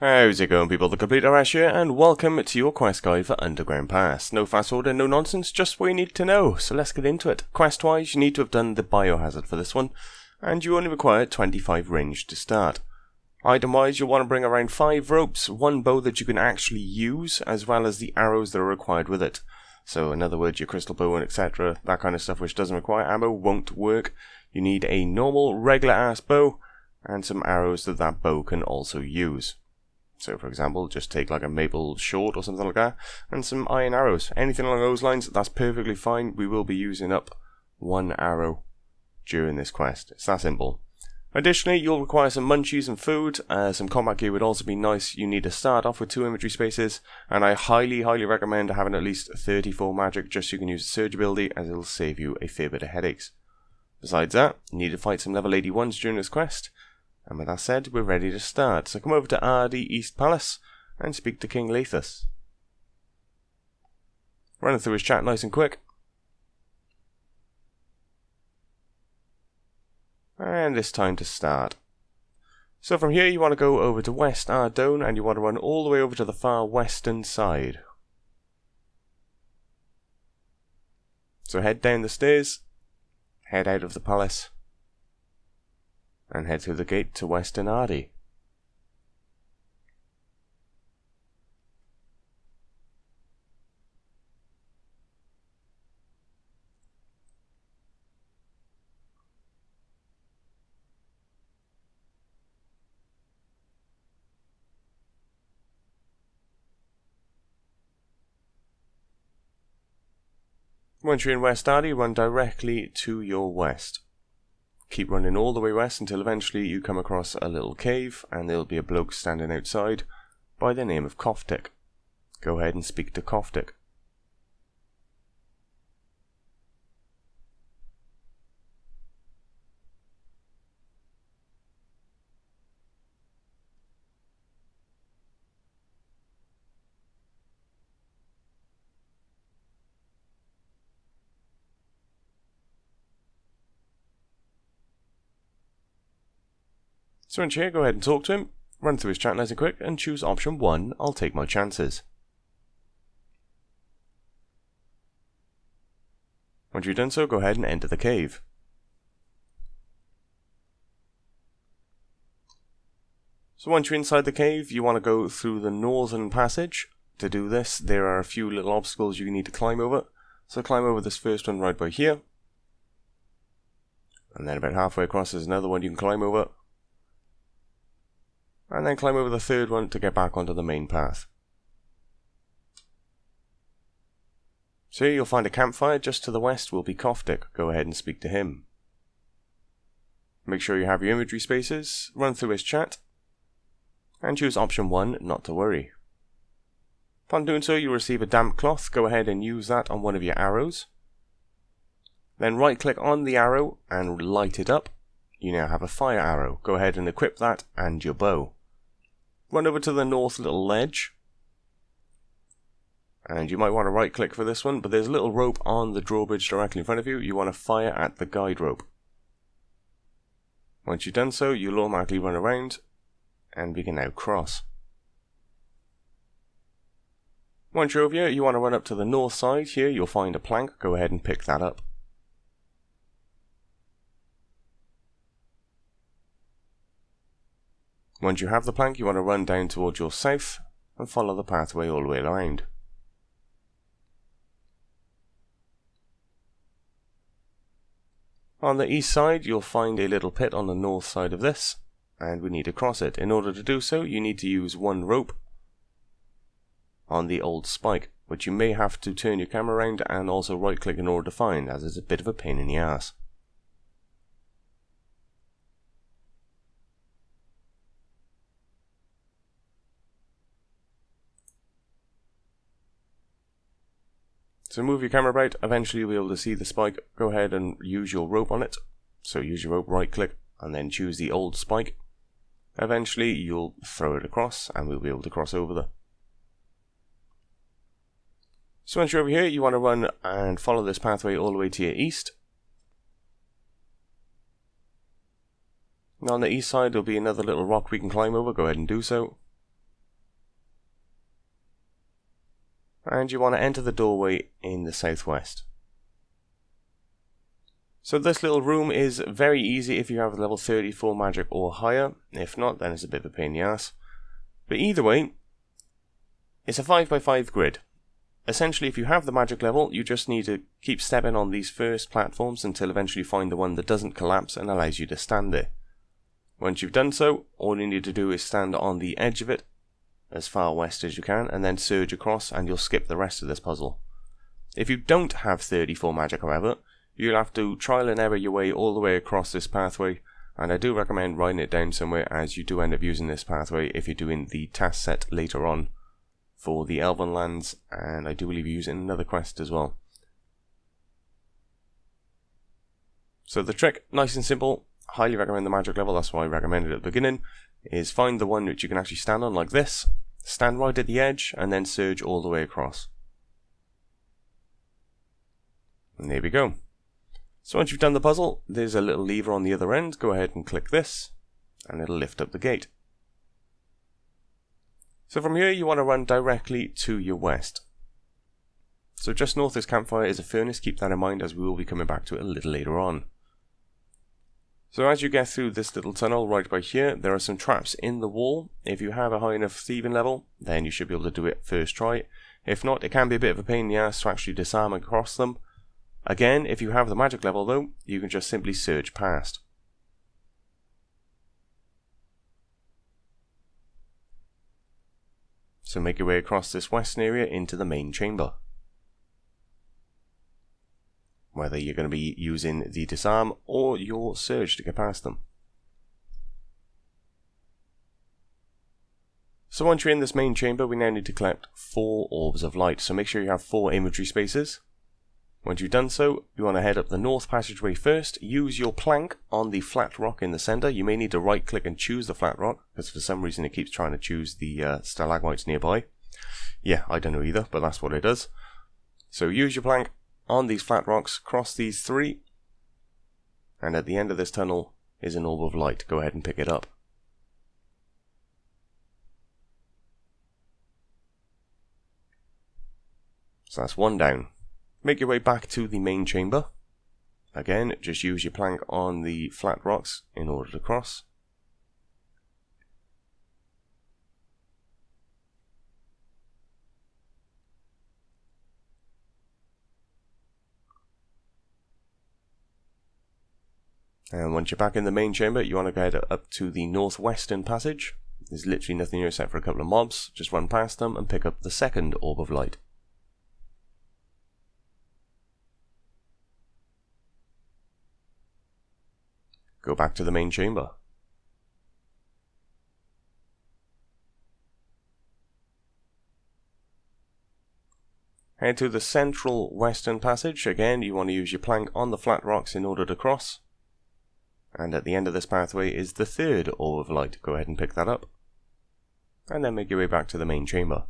How's it going, people? TheCompleteRS here, and welcome to your quest guide for Underground Pass. No fast order, no nonsense, just what you need to know, so let's get into it. Quest-wise, you need to have done the biohazard for this one, and you only require 25 range to start. Item-wise, you'll want to bring around 5 ropes, 1 bow that you can actually use, as well as the arrows that are required with it. So, in other words, your crystal bow and etc., that kind of stuff which doesn't require ammo won't work. You need a normal, regular-ass bow, and some arrows that bow can also use. So, for example, just take like a maple short or something like that, and some iron arrows. Anything along those lines, that's perfectly fine. We will be using up 1 arrow during this quest. It's that simple. Additionally, you'll require some munchies and food. Some combat gear would also be nice. You need to start off with 2 inventory spaces, and I highly recommend having at least 34 magic just so you can use the surge ability, as it'll save you a fair bit of headaches. Besides that, you need to fight some level 81s during this quest. And with that said, we're ready to start. So come over to RD East Palace and speak to King Lathus. Running through his chat nice and quick. And it's time to start. So from here you want to go over to West Ardone and you want to run all the way over to the far western side. So head down the stairs, head out of the palace, and head through the gate to Western Ardy. Once you're in West Ardy, run directly to your west. Keep running all the way west until eventually you come across a little cave and there'll be a bloke standing outside by the name of Koftik. Go ahead and speak to Koftik. So once you're here, go ahead and talk to him, run through his chat nice and quick, and choose option 1, I'll take my chances. Once you've done so, go ahead and enter the cave. So once you're inside the cave, you want to go through the northern passage. To do this, there are a few little obstacles you need to climb over. So climb over this first one right by here. And then about halfway across there's another one you can climb over. And then climb over the third one to get back onto the main path. So here you'll find a campfire. Just to the west will be Koftik. Go ahead and speak to him. Make sure you have your inventory spaces, run through his chat, and choose option 1, not to worry. Upon doing so, you'll receive a damp cloth. Go ahead and use that on one of your arrows. Then right click on the arrow and light it up. You now have a fire arrow. Go ahead and equip that and your bow. Run over to the north little ledge. And you might want to right click for this one, but there's a little rope on the drawbridge directly in front of you. You want to fire at the guide rope. Once you've done so, you'll automatically run around and we can now cross. Once you're over here, you want to run up to the north side. Here you'll find a plank. Go ahead and pick that up. Once you have the plank, you want to run down towards your south and follow the pathway all the way around. On the east side, you'll find a little pit on the north side of this, and we need to cross it. In order to do so, you need to use 1 rope on the old spike, which you may have to turn your camera around and also right click in order to find, as it's a bit of a pain in the ass. So move your camera about, eventually you'll be able to see the spike. Go ahead and use your rope on it. So use your rope, right click, and then choose the old spike. Eventually you'll throw it across and we'll be able to cross over there. So once you're over here, you want to run and follow this pathway all the way to your east. Now on the east side there'll be another little rock we can climb over. Go ahead and do so. and you want to enter the doorway in the southwest. So this little room is very easy if you have level 34 magic or higher. If not, then it's a bit of a pain in the ass. But either way, it's a 5x5 grid. Essentially, if you have the magic level, you just need to keep stepping on these first platforms until eventually you find the one that doesn't collapse and allows you to stand there. Once you've done so, all you need to do is stand on the edge of it as far west as you can and then surge across, and you'll skip the rest of this puzzle. If you don't have 34 magic, however, you'll have to trial and error your way all the way across this pathway, and I do recommend writing it down somewhere, as you do end up using this pathway if you're doing the task set later on for the Elven lands, and I do believe you use it in another quest as well. So the trick, nice and simple, highly recommend the magic level, that's why I recommended it at the beginning, is find the one which you can actually stand on like this, stand right at the edge, and then surge all the way across. And there we go. So once you've done the puzzle, there's a little lever on the other end. Go ahead and click this, and it'll lift up the gate. So from here, you want to run directly to your west. So just north of this campfire is a furnace. Keep that in mind, as we will be coming back to it a little later on. So as you get through this little tunnel right by here, there are some traps in the wall. If you have a high enough thieving level, then you should be able to do it first try. If not, it can be a bit of a pain in the ass to actually disarm and cross them. Again, if you have the magic level though, you can just simply surge past. So make your way across this western area into the main chamber. Whether you're going to be using the disarm or your surge to get past them. So once you're in this main chamber, we now need to collect 4 orbs of light, so make sure you have 4 inventory spaces. Once you've done so, you want to head up the north passageway first. Use your plank on the flat rock in the center. You may need to right click and choose the flat rock, because for some reason it keeps trying to choose the stalagmites nearby. Yeah, I don't know either, but that's what it does. So use your plank on these flat rocks, cross these 3, and at the end of this tunnel is an orb of light. Go ahead and pick it up. So that's 1 down. Make your way back to the main chamber. Again, just use your plank on the flat rocks in order to cross. And once you're back in the main chamber, you want to go head up to the northwestern passage. There's literally nothing here except for a couple of mobs. Just run past them and pick up the second orb of light. Go back to the main chamber. Head to the central western passage. Again, you want to use your plank on the flat rocks in order to cross. And at the end of this pathway is the third orb of light. Go ahead and pick that up. And then make your way back to the main chamber.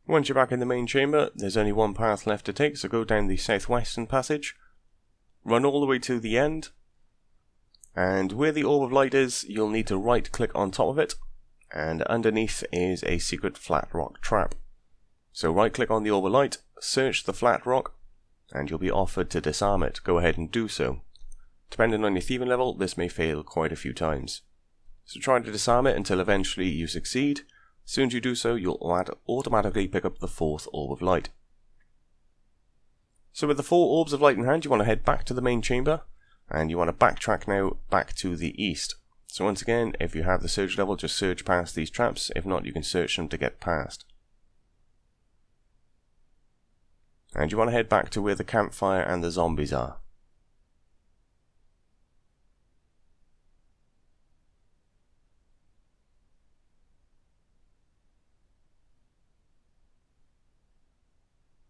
Once you're back in the main chamber, there's only one path left to take, so go down the southwestern passage, run all the way to the end, and where the orb of light is, you'll need to right click on top of it, and underneath is a secret flat rock trap. So right click on the orb of light, search the flat rock, and you'll be offered to disarm it. Go ahead and do so. Depending on your thieving level, this may fail quite a few times. So try to disarm it until eventually you succeed. As soon as you do so, you'll automatically pick up the 4th orb of light. So with the 4 orbs of light in hand, you want to head back to the main chamber, and you want to backtrack now back to the east. So once again, if you have the surge level, just surge past these traps. If not, you can search them to get past. And you want to head back to where the campfire and the zombies are.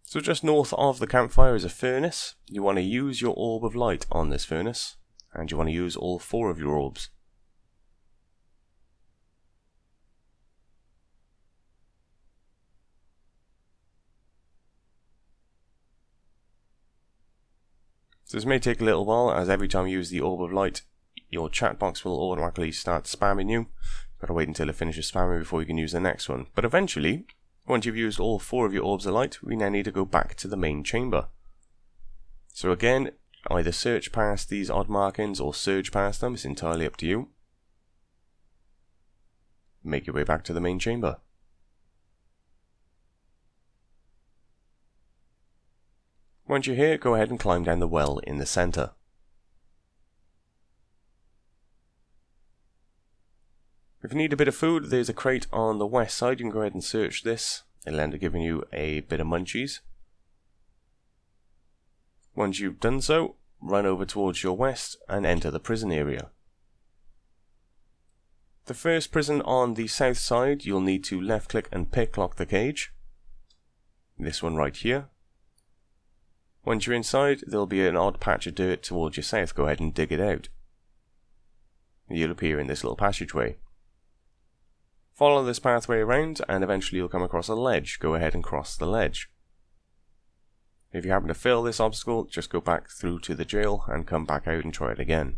So just north of the campfire is a furnace. You want to use your orb of light on this furnace, and you want to use all 4 of your orbs. So this may take a little while, as every time you use the orb of light, your chat box will automatically start spamming you. You've got to wait until it finishes spamming before you can use the next one. But eventually, once you've used all 4 of your orbs of light, we now need to go back to the main chamber. So again, either search past these odd markings or surge past them, it's entirely up to you. Make your way back to the main chamber. Once you're here, go ahead and climb down the well in the centre. If you need a bit of food, there's a crate on the west side. You can go ahead and search this. It'll end up giving you a bit of munchies. Once you've done so, run over towards your west and enter the prison area. The first prison on the south side, you'll need to left click and pick lock the cage. This one right here. Once you're inside, there'll be an odd patch of dirt towards your south. Go ahead and dig it out. You'll appear in this little passageway. Follow this pathway around and eventually you'll come across a ledge. Go ahead and cross the ledge. If you happen to fail this obstacle, just go back through to the jail and come back out and try it again.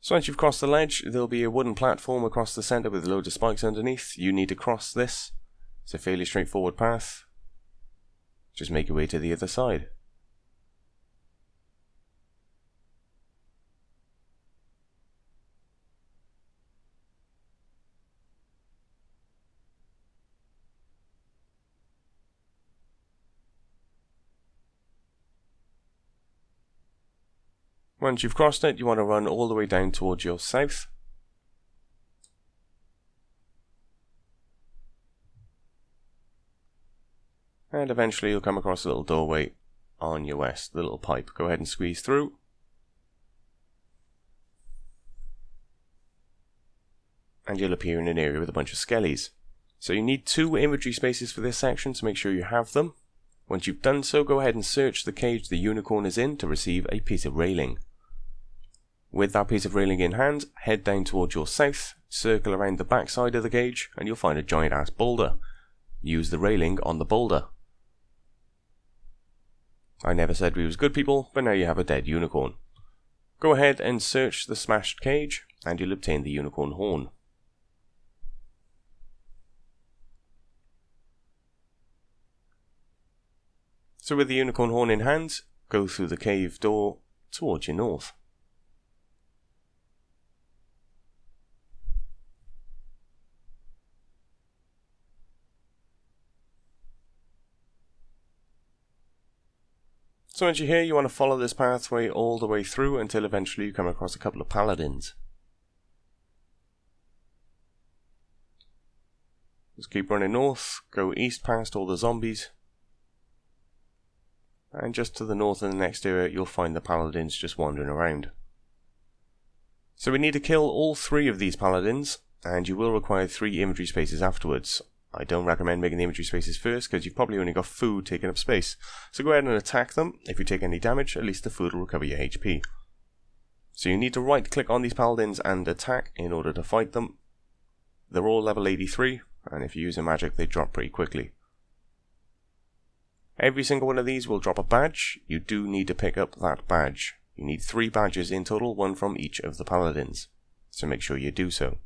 So once you've crossed the ledge, there'll be a wooden platform across the centre with loads of spikes underneath. You need to cross this. It's a fairly straightforward path. Just make your way to the other side. Once you've crossed it, you want to run all the way down towards your south. And eventually you'll come across a little doorway on your west, the little pipe. Go ahead and squeeze through. And you'll appear in an area with a bunch of skellies. So you need 2 inventory spaces for this section, so make sure you have them. Once you've done so, go ahead and search the cage the unicorn is in to receive a piece of railing. With that piece of railing in hand, head down towards your south, circle around the back side of the cage, and you'll find a giant ass boulder. Use the railing on the boulder. I never said we was good people, but now you have a dead unicorn. Go ahead and search the smashed cage, and you'll obtain the unicorn horn. So with the unicorn horn in hand, go through the cave door towards your north. So once you're here, you want to follow this pathway all the way through until eventually you come across a couple of paladins. Just keep running north, go east past all the zombies. And just to the north in the next area, you'll find the paladins just wandering around. So we need to kill all 3 of these paladins, and you will require 3 inventory spaces afterwards. I don't recommend making the inventory spaces first because you've probably only got food taking up space. So go ahead and attack them. If you take any damage, at least the food will recover your HP. So you need to right click on these paladins and attack in order to fight them. They're all level 83, and if you use a magic they drop pretty quickly. Every single one of these will drop a badge. You do need to pick up that badge. You need 3 badges in total, 1 from each of the paladins. So make sure you do so.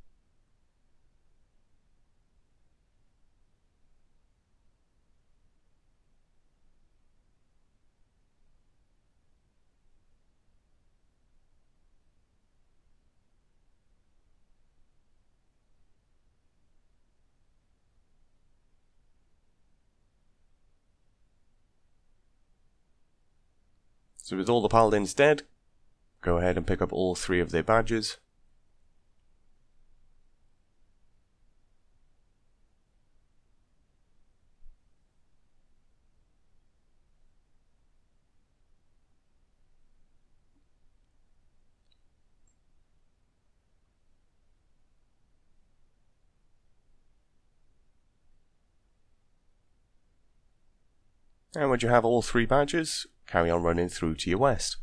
So with all the paladins dead, go ahead and pick up all 3 of their badges. And once you have all 3 badges, carry on running through to your west.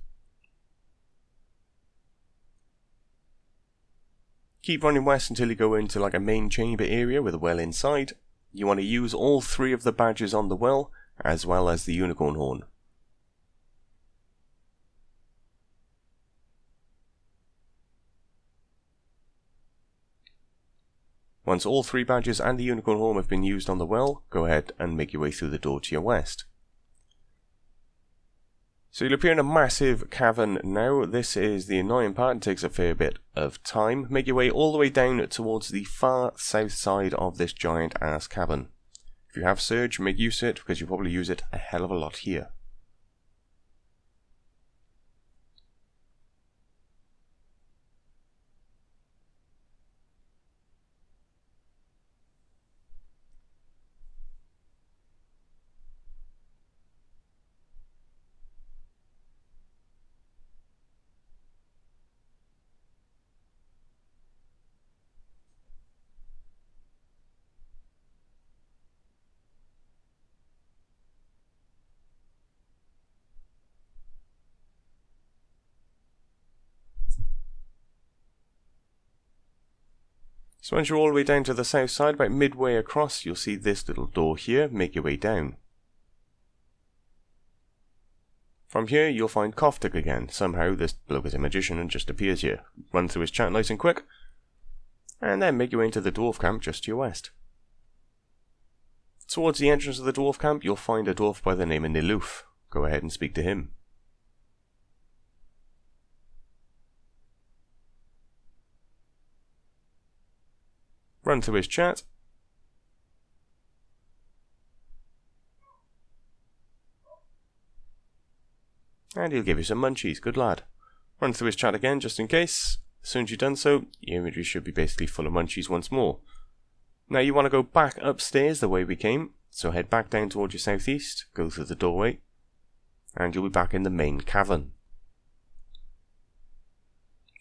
Keep running west until you go into like a main chamber area with a well inside. You want to use all 3 of the badges on the well, as well as the unicorn horn. Once all 3 badges and the unicorn horn have been used on the well, go ahead and make your way through the door to your west. So you'll appear in a massive cavern now. This is the annoying part, it takes a fair bit of time. Make your way all the way down towards the far south side of this giant ass cavern. If you have Surge, make use of it, because you'll probably use it a hell of a lot here. So once you're all the way down to the south side, about midway across, you'll see this little door here. Make your way down. From here, you'll find Koftik again. Somehow, this bloke is a magician and just appears here. Run through his chat nice and quick, and then make your way into the dwarf camp just to your west. Towards the entrance of the dwarf camp, you'll find a dwarf by the name of Niloof. Go ahead and speak to him. Run through his chat. And he'll give you some munchies, good lad. Run through his chat again just in case. As soon as you've done so, your inventory should be basically full of munchies once more. Now you want to go back upstairs the way we came, so head back down towards your southeast, go through the doorway, and you'll be back in the main cavern.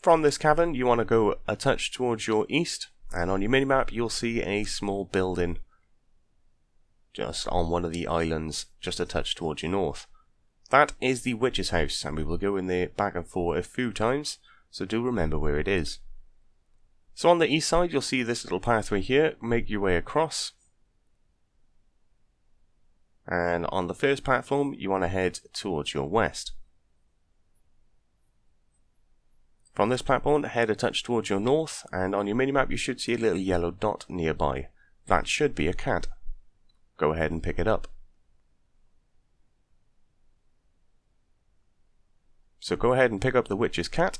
From this cavern, you want to go a touch towards your east, and on your minimap you'll see a small building just on one of the islands, just a touch towards your north. That is the witch's house, and we will go in there back and forth a few times, so do remember where it is. So on the east side you'll see this little pathway here. Make your way across, and on the first platform you want to head towards your west. From this platform, head a touch towards your north, and on your minimap you should see a little yellow dot nearby. That should be a cat. Go ahead and pick it up. So go ahead and pick up the witch's cat.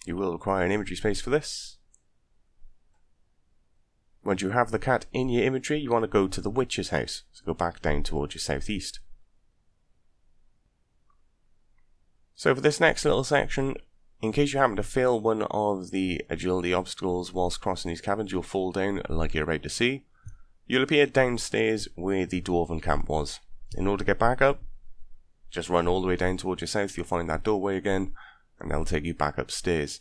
You will require an inventory space for this. Once you have the cat in your inventory, you want to go to the witch's house. So go back down towards your southeast. So for this next little section, in case you happen to fail one of the agility obstacles whilst crossing these caverns, you'll fall down like you're about to see. You'll appear downstairs where the dwarven camp was. In order to get back up, just run all the way down towards your south. You'll find that doorway again, and that'll take you back upstairs.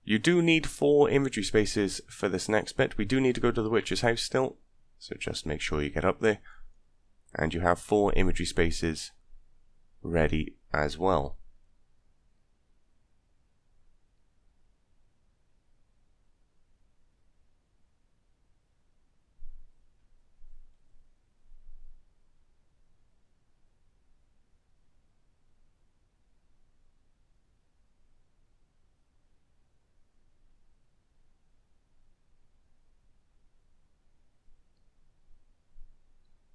You do need 4 inventory spaces for this next bit. We do need to go to the witch's house still, so just make sure you get up there. And you have 4 inventory spaces ready as well.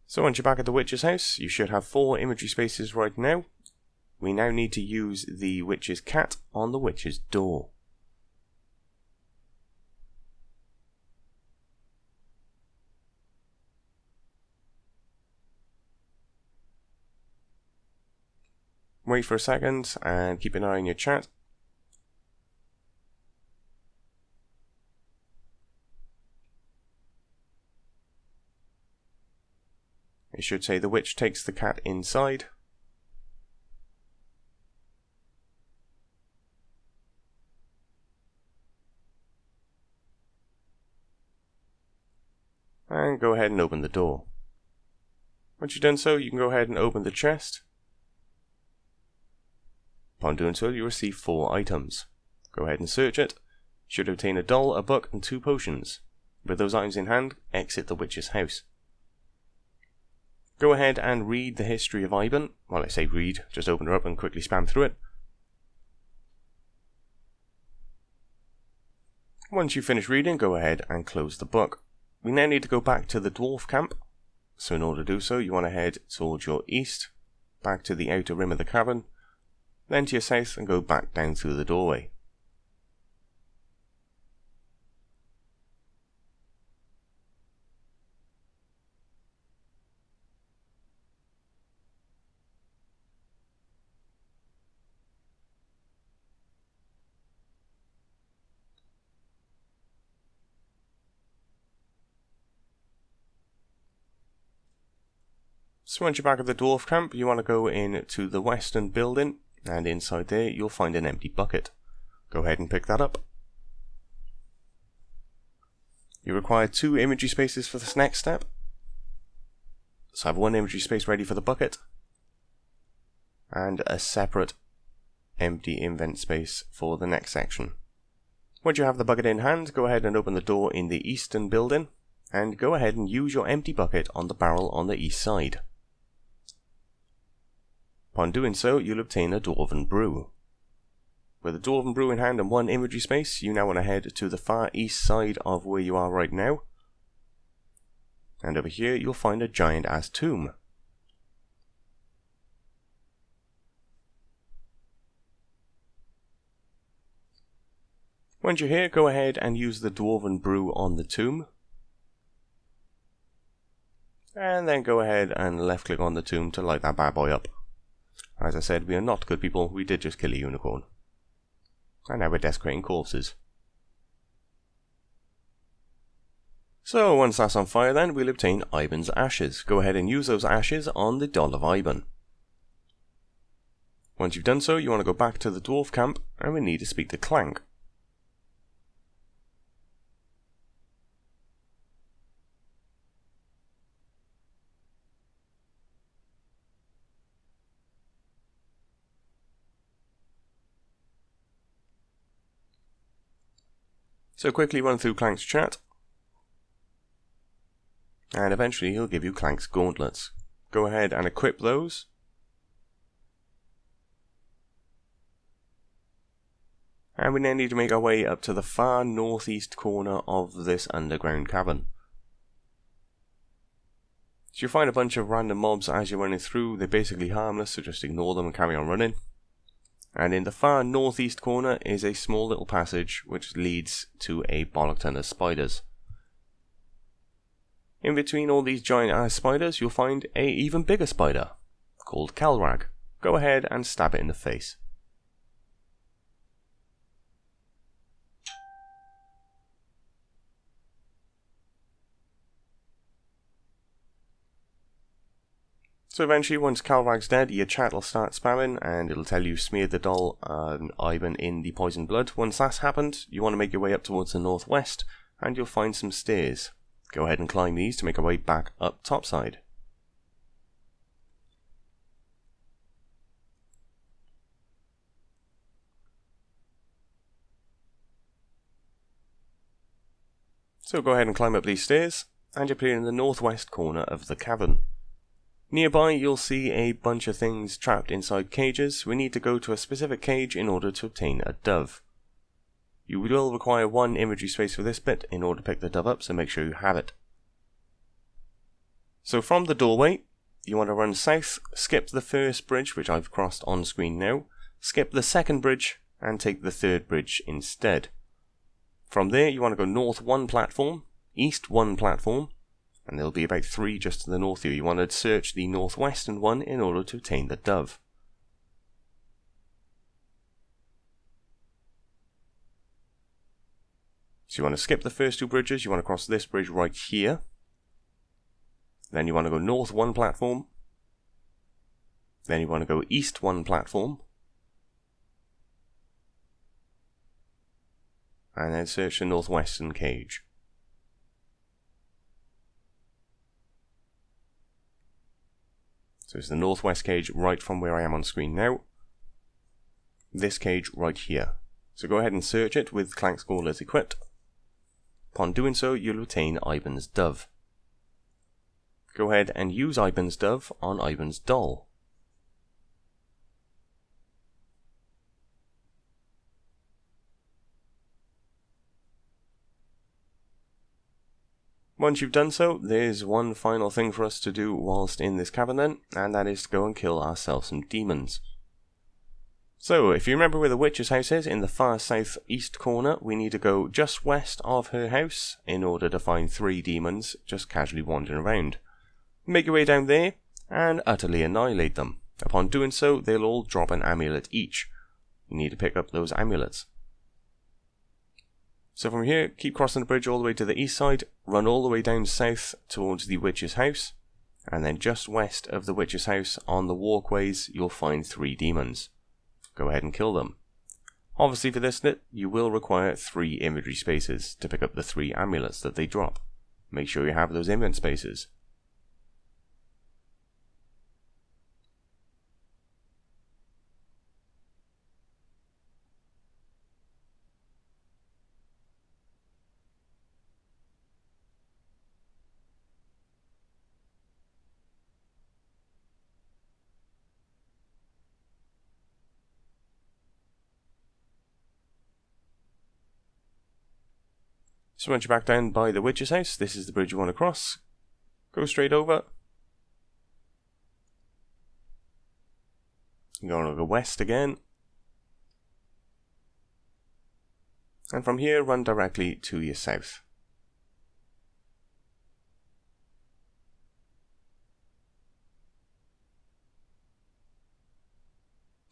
So once you're back at the witch's house, you should have 4 inventory spaces right now. We now need to use the witch's cat on the witch's door. Wait for a second and keep an eye on your chat. It should say the witch takes the cat inside. And go ahead and open the door. Once you've done so, you can go ahead and open the chest. Upon doing so, you receive 4 items. Go ahead and search it. You should obtain a doll, a book, and 2 potions. With those items in hand, exit the witch's house. Go ahead and read the history of Iban. Well, I say read, just open her up and quickly spam through it. Once you finish reading, go ahead and close the book. We now need to go back to the Dwarf camp. So in order to do so, you want to head towards your east, back to the outer rim of the cavern, then to your south and go back down through the doorway. So once you're back at the Dwarf camp, you want to go in to the western building, and inside there you'll find an empty bucket. Go ahead and pick that up. You require 2 imagery spaces for this next step. So have 1 imagery space ready for the bucket, and a separate empty invent space for the next section. Once you have the bucket in hand, go ahead and open the door in the eastern building, and go ahead and use your empty bucket on the barrel on the east side. Upon doing so, you'll obtain a Dwarven Brew. With a Dwarven Brew in hand and 1 imagery space, you now want to head to the far east side of where you are right now. And over here, you'll find a giant-ass tomb. Once you're here, go ahead and use the Dwarven Brew on the tomb. And then go ahead and left-click on the tomb to light that bad boy up. As I said, we are not good people, we did just kill a unicorn. And now we're desecrating corpses. So once that's on fire then, we'll obtain Iban's ashes. Go ahead and use those ashes on the doll of Iban. Once you've done so, you want to go back to the Dwarf camp, and we need to speak to Clank. So quickly run through Clank's chat, and eventually he'll give you Clank's gauntlets. Go ahead and equip those. And we now need to make our way up to the far northeast corner of this underground cavern. So you'll find a bunch of random mobs as you're running through. They're basically harmless, so just ignore them and carry on running. And in the far northeast corner is a small little passage which leads to a bollock ton of spiders. In between all these giant ass spiders, you'll find a even bigger spider called Calrag. Go ahead and stab it in the face. So eventually, once Calrag's dead, your chat will start spamming and it'll tell you smeared the doll and Iban in the poison blood. Once that's happened, you want to make your way up towards the northwest and you'll find some stairs. Go ahead and climb these to make our way back up topside. So go ahead and climb up these stairs and you appear in the northwest corner of the cavern. Nearby you'll see a bunch of things trapped inside cages. We need to go to a specific cage in order to obtain a dove. You will require 1 imagery space for this bit in order to pick the dove up, so make sure you have it. So from the doorway, you want to run south, skip the first bridge, which I've crossed on screen now, skip the second bridge, and take the 3rd bridge instead. From there you want to go north 1 platform, east 1 platform, and there'll be about 3 just to the north here. You want to search the northwestern one in order to obtain the dove. So you want to skip the first 2 bridges, you want to cross this bridge right here. Then you want to go north 1 platform. Then you want to go east 1 platform. And then search the northwestern cage. So it's the northwest cage right from where I am on screen now. This cage right here. So go ahead and search it with Clank Scholars equipped. Upon doing so, you'll obtain Iban's dove. Go ahead and use Iban's dove on Iban's doll. Once you've done so, there's one final thing for us to do whilst in this cavern then, and that is to go and kill ourselves some demons. So, if you remember where the witch's house is, in the far southeast corner, we need to go just west of her house in order to find 3 demons just casually wandering around. Make your way down there and utterly annihilate them. Upon doing so, they'll all drop an amulet each. You need to pick up those amulets. So from here, keep crossing the bridge all the way to the east side, run all the way down south towards the witch's house, and then just west of the witch's house on the walkways, you'll find 3 demons. Go ahead and kill them. Obviously for this bit, you will require 3 inventory spaces to pick up the 3 amulets that they drop. Make sure you have those invent spaces. So once you're back down by the witch's house, this is the bridge you want to cross. Go straight over. You're going to go west again. And from here, run directly to your south.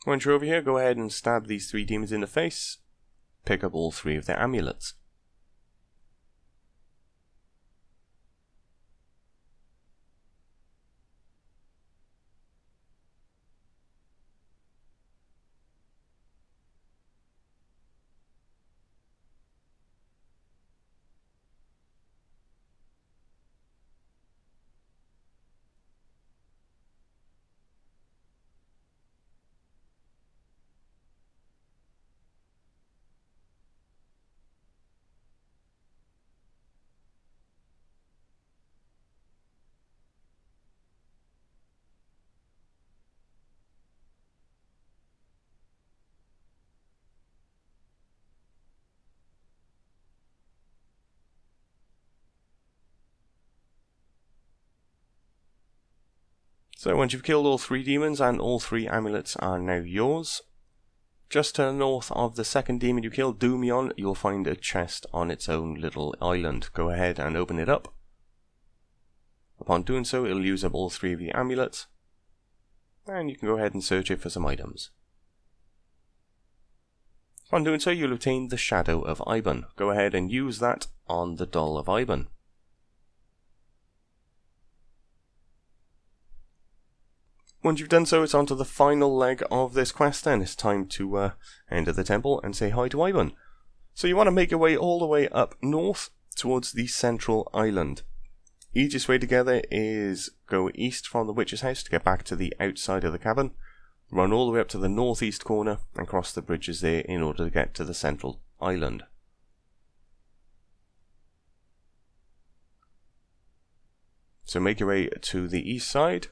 Once you're over here, go ahead and stab these 3 demons in the face. Pick up all 3 of their amulets. So once you've killed all 3 demons and all 3 amulets are now yours, just to the north of the second demon you killed, Doomion, you'll find a chest on its own little island. Go ahead and open it up. Upon doing so, it'll use up all 3 of the amulets, and you can go ahead and search it for some items. Upon doing so, you'll obtain the Shadow of Iban. Go ahead and use that on the doll of Iban. Once you've done so, it's on to the final leg of this quest then. It's time to enter the temple and say hi to Iban. So you want to make your way all the way up north towards the central island. Easiest way to get there is go east from the witch's house to get back to the outside of the cavern. Run all the way up to the northeast corner and cross the bridges there in order to get to the central island. So make your way to the east side.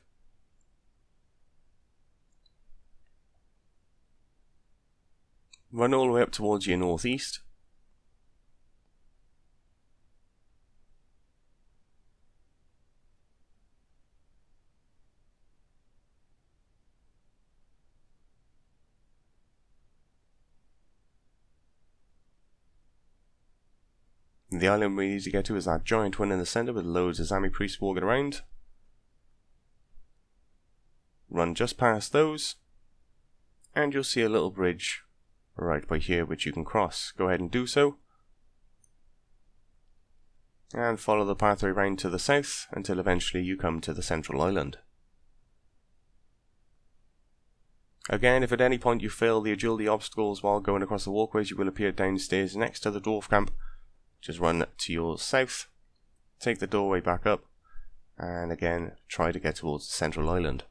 Run all the way up towards your northeast. The island we need to get to is that giant one in the centre with loads of Zami priests walking around. Run just past those, and you'll see a little bridge right by here which you can cross. Go ahead and do so, and follow the pathway round to the south until eventually you come to the central island. Again, if at any point you fail the agility obstacles while going across the walkways, you will appear downstairs next to the dwarf camp. Just run to your south, take the doorway back up, and again try to get towards the central island.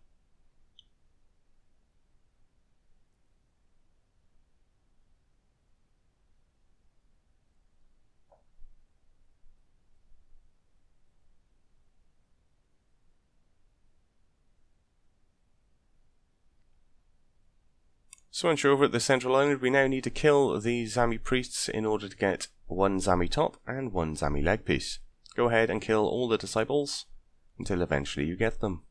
So once you're over at the central island, we now need to kill the Zami priests in order to get 1 Zami top and 1 Zami leg piece. Go ahead and kill all the disciples until eventually you get them.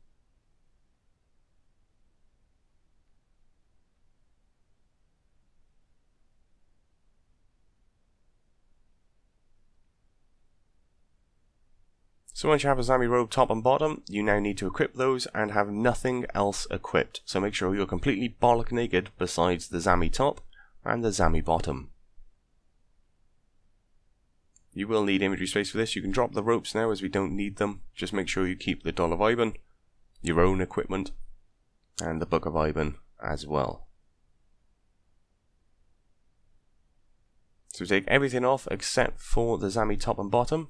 So once you have a Zami robe top and bottom, you now need to equip those and have nothing else equipped. So make sure you're completely bollock naked besides the Zami top and the Zami bottom. You will need inventory space for this. You can drop the ropes now as we don't need them. Just make sure you keep the Doll of Iban, your own equipment, and the Book of Iban as well. So take everything off except for the Zami top and bottom.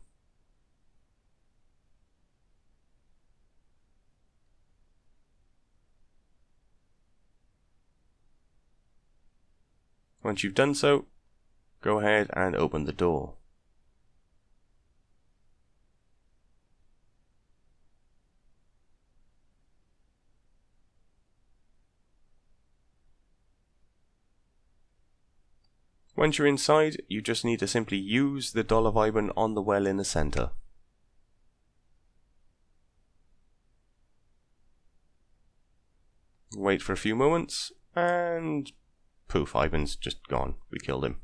Once you've done so, go ahead and open the door. Once you're inside, you just need to simply use the Doll of Iban on the well in the center. Wait for a few moments, and poof, Iban's just gone. We killed him.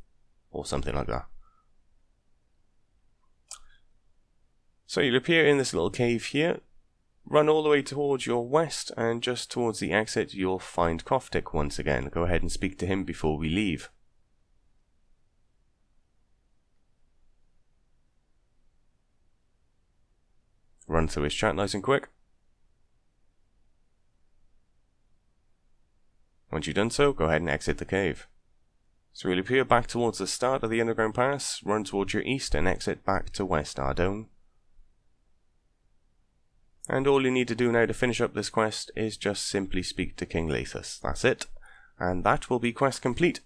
Or something like that. So you'll appear in this little cave here. Run all the way towards your west, and just towards the exit you'll find Koftik once again. Go ahead and speak to him before we leave. Run through his chat nice and quick. Once you've done so, go ahead and exit the cave. So you'll appear back towards the start of the underground pass, run towards your east and exit back to West Ardone. And all you need to do now to finish up this quest is just simply speak to King Lathus. That's it. And that will be quest complete.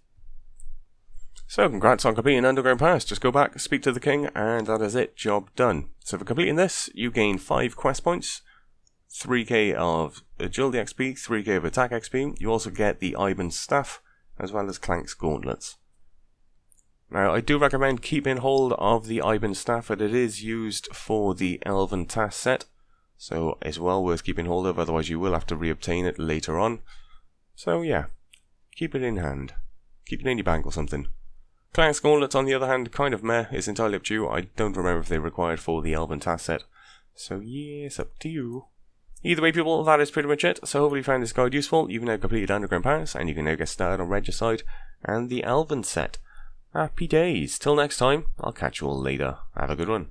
So congrats on completing Underground Pass. Just go back, speak to the king, and that is it. Job done. So for completing this, you gain 5 quest points, 3k of agility XP, 3k of attack XP. You also get the Iban staff, as well as Clank's gauntlets. Now, I do recommend keeping hold of the Iban staff, but it is used for the Elven task set, so it's well worth keeping hold of, otherwise you will have to reobtain it later on. So yeah, keep it in hand. Keep it in your bank or something. Clank's gauntlets, on the other hand, kind of meh. It's entirely up to you. I don't remember if they're required for the Elven task set. So yeah, it's up to you. Either way, people, that is pretty much it. So hopefully you found this guide useful. You've now completed Underground Pass, and you can now get started on Regicide and the Elven set. Happy days. Till next time, I'll catch you all later. Have a good one.